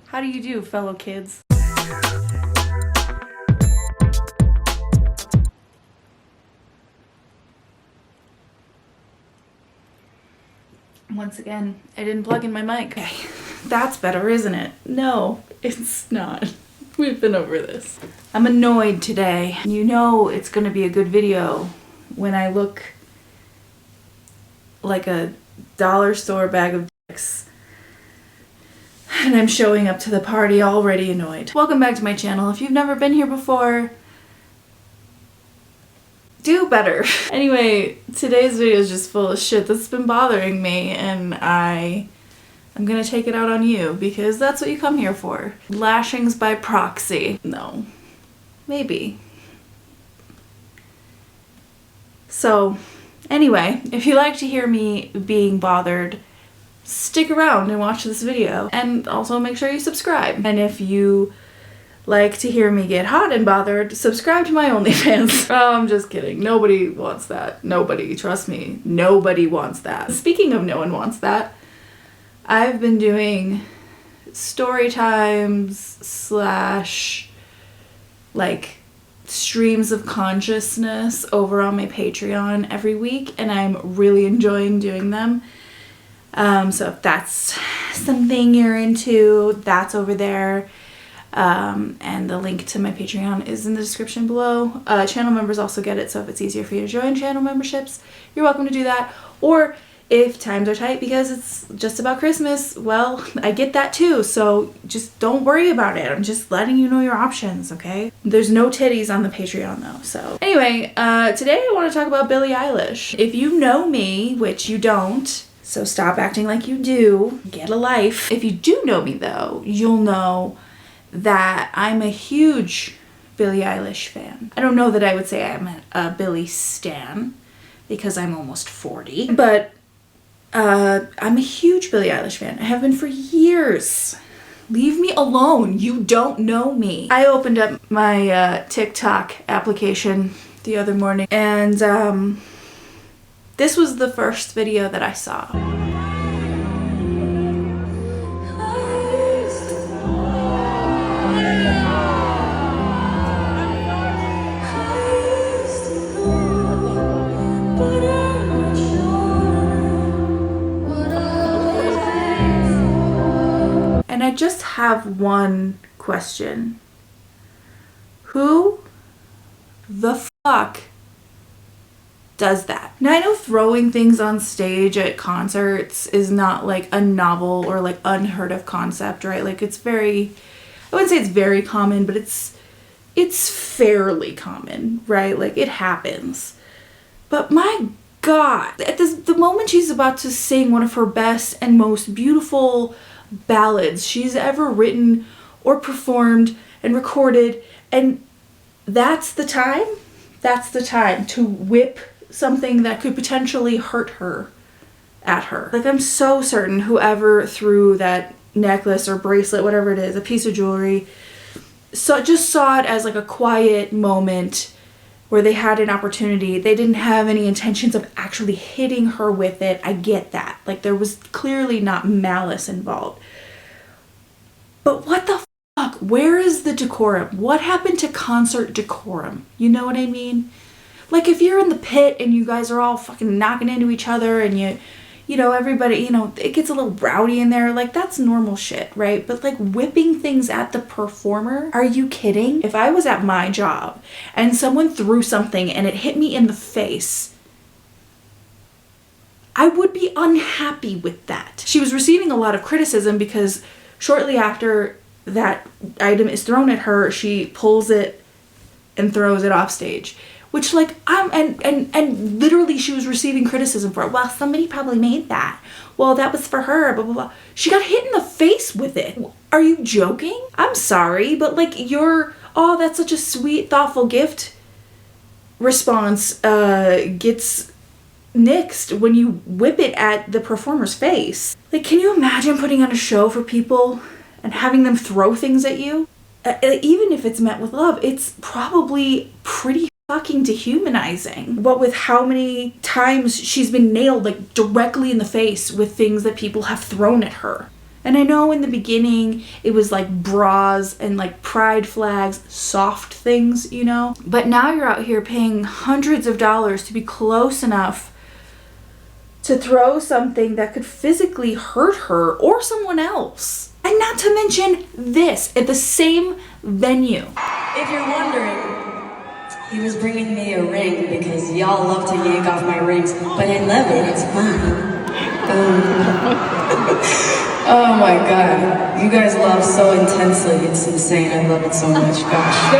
How do you do, fellow kids? Once again, I didn't plug in my mic. Okay, that's better, isn't it? No, it's not. We've been over this. I'm annoyed today. You know it's gonna be a good video when I look like a dollar store bag of dicks and I'm showing up to the party already annoyed. Welcome back to my channel. If you've never been here before, do better. Anyway, today's video is just full of shit that's been bothering me, and I'm gonna take it out on you because that's what you come here for. Lashings by proxy. No. Maybe. So, anyway, if you like to hear me being bothered, stick around and watch this video. And also make sure you subscribe. And if you like to hear me get hot and bothered, subscribe to my OnlyFans. Oh, I'm just kidding. Nobody wants that. Nobody. Trust me. Nobody wants that. Speaking of no one wants that, I've been doing story times / like streams of consciousness over on my Patreon every week, and I'm really enjoying doing them. So if that's something you're into, that's over there. And the link to my Patreon is in the description below. Channel members also get it, so if it's easier for you to join channel memberships, you're welcome to do that. Or if times are tight because it's just about Christmas, well, I get that too, so just don't worry about it. I'm just letting you know your options, okay? There's no titties on the Patreon though, so. Anyway, today I want to talk about Billie Eilish. If you know me, which you don't, so stop acting like you do, get a life. If you do know me though, you'll know that I'm a huge Billie Eilish fan. I don't know that I would say I'm a Billie stan because I'm almost 40, but I'm a huge Billie Eilish fan. I have been for years. Leave me alone. You don't know me. I opened up my TikTok application the other morning, and this was the first video that I saw. And I just have one question. Who the fuck does that? Now I know throwing things on stage at concerts is not like a novel or like unheard of concept, right? Like it's very, I wouldn't say it's very common, but it's fairly common, right? Like it happens. But my God, at the moment she's about to sing one of her best and most beautiful ballads she's ever written or performed and recorded, and that's the time to whip something that could potentially hurt her at her. Like, I'm so certain whoever threw that necklace or bracelet, whatever it is, a piece of jewelry, so just saw it as like a quiet moment where they had an opportunity. They didn't have any intentions of actually hitting her with it. I get that. Like, there was clearly not malice involved. But what the fuck? Where is the decorum? What happened to concert decorum? You know what I mean? Like, if you're in the pit and you guys are all fucking knocking into each other and you know, everybody, you know, it gets a little rowdy in there, like, that's normal shit, right? But like, whipping things at the performer? Are you kidding? If I was at my job and someone threw something and it hit me in the face, I would be unhappy with that. She was receiving a lot of criticism because shortly after that item is thrown at her, she pulls it and throws it off stage. Which, like, and literally she was receiving criticism for it. Well, somebody probably made that. Well, that was for her, blah, blah, blah. She got hit in the face with it. Are you joking? I'm sorry, but like, oh, that's such a sweet, thoughtful gift response gets nixed when you whip it at the performer's face. Like, can you imagine putting on a show for people and having them throw things at you? Even if it's met with love, it's probably pretty fucking dehumanizing. What with how many times she's been nailed like directly in the face with things that people have thrown at her. And I know in the beginning it was like bras and like pride flags, soft things, you know? But now you're out here paying hundreds of dollars to be close enough to throw something that could physically hurt her or someone else. And not to mention this, at the same venue. If you're wondering, he was bringing me a ring because y'all love to yank off my rings, but I love it, it's fine. Oh my god, you guys love so intensely, it's insane, I love it so much, gosh.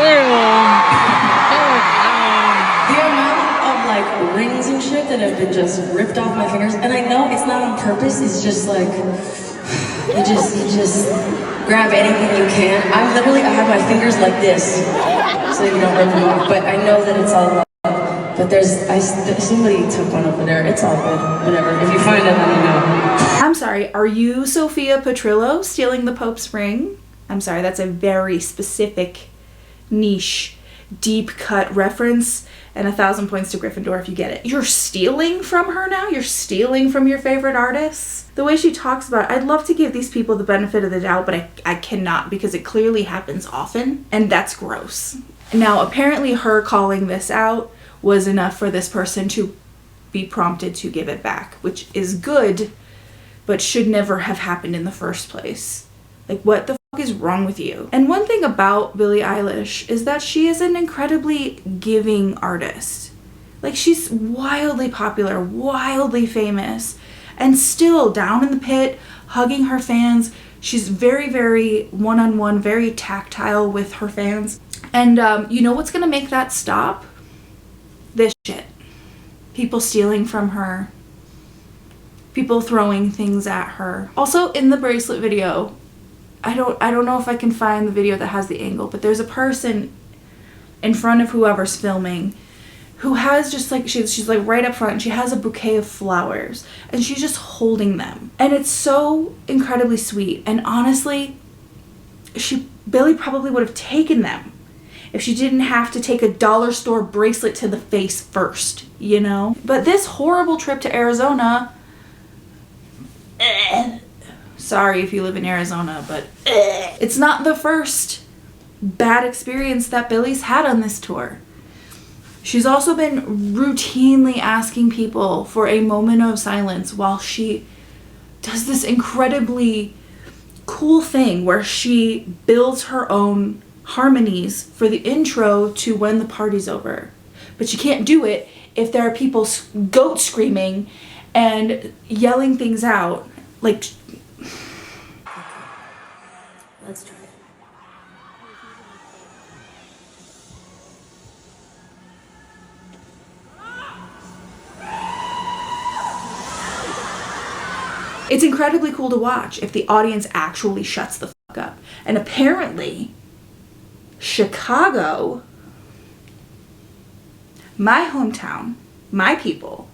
The amount of like rings and shit that have been just ripped off my fingers, and I know it's not on purpose, it's just like, you just grab anything you can. I have my fingers like this, so you don't rip them off, but I know that it's all love. But somebody took one over there. It's all good. Whatever. If you find it, let me know. I'm sorry, are you Sophia Petrillo stealing the Pope's ring? I'm sorry, that's a very specific, niche, deep cut reference, and 1,000 points to Gryffindor if you get it. You're stealing from her now? You're stealing from your favorite artists? The way she talks about it, I'd love to give these people the benefit of the doubt, but I cannot because it clearly happens often, and that's gross. Now, apparently her calling this out was enough for this person to be prompted to give it back, which is good, but should never have happened in the first place. Like, what the fuck is wrong with you? And one thing about Billie Eilish is that she is an incredibly giving artist. Like, she's wildly popular, wildly famous, and still down in the pit, hugging her fans. She's very, very one-on-one, very tactile with her fans. And you know what's gonna make that stop? This shit. People stealing from her. People throwing things at her. Also, in the bracelet video, I don't know if I can find the video that has the angle, but there's a person in front of whoever's filming who has just like, she's like right up front, and she has a bouquet of flowers, and she's just holding them. And it's so incredibly sweet. And honestly, Billie probably would have taken them if she didn't have to take a dollar store bracelet to the face first, you know? But this horrible trip to Arizona, sorry if you live in Arizona, but it's not the first bad experience that Billie's had on this tour. She's also been routinely asking people for a moment of silence while she does this incredibly cool thing where she builds her own harmonies for the intro to When the Party's Over. But she can't do it if there are people goat screaming and yelling things out. Like, Let's try it. it's incredibly cool to watch if the audience actually shuts the fuck up. And apparently, Chicago, my hometown, my people,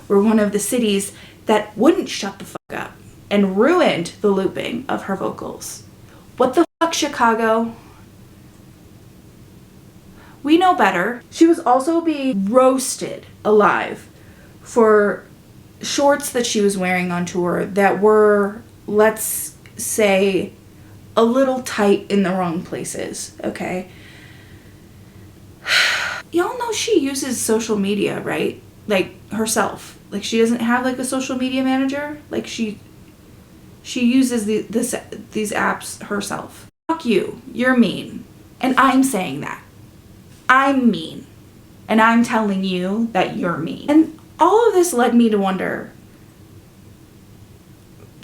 were one of the cities that wouldn't shut the fuck up and ruined the looping of her vocals. What the fuck, Chicago? We know better. She was also being roasted alive for shorts that she was wearing on tour that were, let's say, a little tight in the wrong places, okay? Y'all know she uses social media, right? Like, herself. Like, she doesn't have, like, a social media manager. Like, she uses these apps herself. Fuck you. You're mean. And I'm saying that. I'm mean. And I'm telling you that you're mean. And all of this led me to wonder,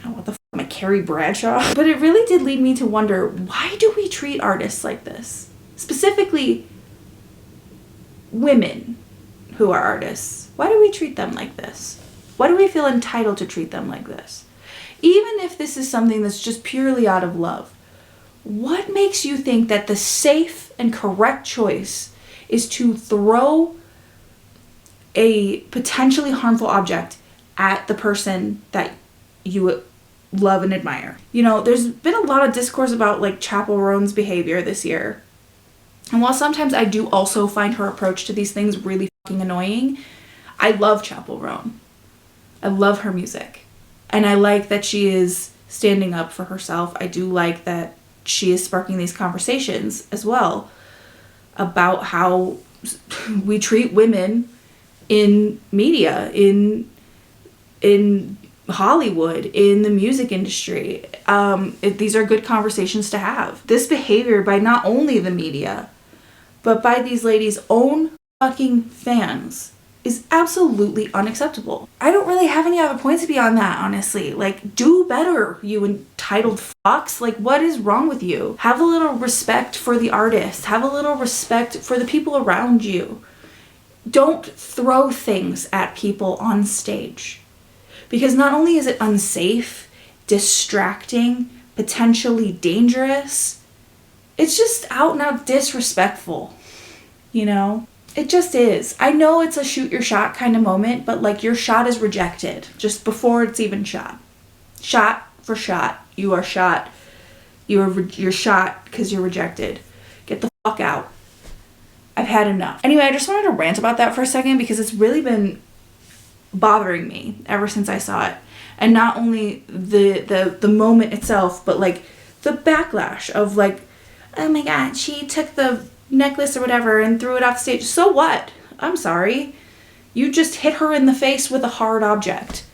oh, what the fuck am I, Carrie Bradshaw? But it really did lead me to wonder, why do we treat artists like this? Specifically, women who are artists. Why do we treat them like this? Why do we feel entitled to treat them like this? Even if this is something that's just purely out of love, what makes you think that the safe and correct choice is to throw a potentially harmful object at the person that you love and admire? You know, there's been a lot of discourse about like Chappell Roan's behavior this year. And while sometimes I do also find her approach to these things really fucking annoying, I love Chappell Roan. I love her music. And I like that she is standing up for herself. I do like that she is sparking these conversations as well about how we treat women in media, in Hollywood, in the music industry. These are good conversations to have. This behavior by not only the media, but by these ladies' own fucking fans is absolutely unacceptable. I don't really have any other points beyond that, honestly. Like, do better, you entitled fucks. Like, what is wrong with you? Have a little respect for the artist. Have a little respect for the people around you. Don't throw things at people on stage. Because not only is it unsafe, distracting, potentially dangerous, it's just out and out disrespectful, you know? It just is. I know it's a shoot your shot kind of moment, but like your shot is rejected just before it's even shot. Shot for shot. You are shot. You're shot because you're rejected. Get the fuck out. I've had enough. Anyway, I just wanted to rant about that for a second because it's really been bothering me ever since I saw it. And not only the moment itself, but like the backlash of like, oh my god, she took the necklace or whatever and threw it off stage. So what? I'm sorry. You just hit her in the face with a hard object.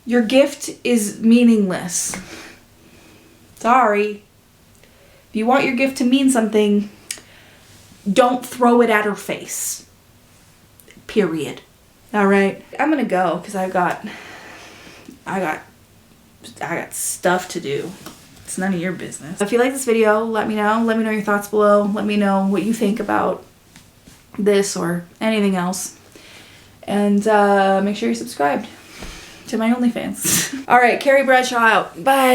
Your gift is meaningless. Sorry. If you want your gift to mean something, don't throw it at her face. Period. All right. I'm gonna go because I got stuff to do. It's none of your business. If you like this video, let me know. Let me know your thoughts below. Let me know what you think about this or anything else. And make sure you're subscribed to my OnlyFans. All right, Carrie Bradshaw out. Bye.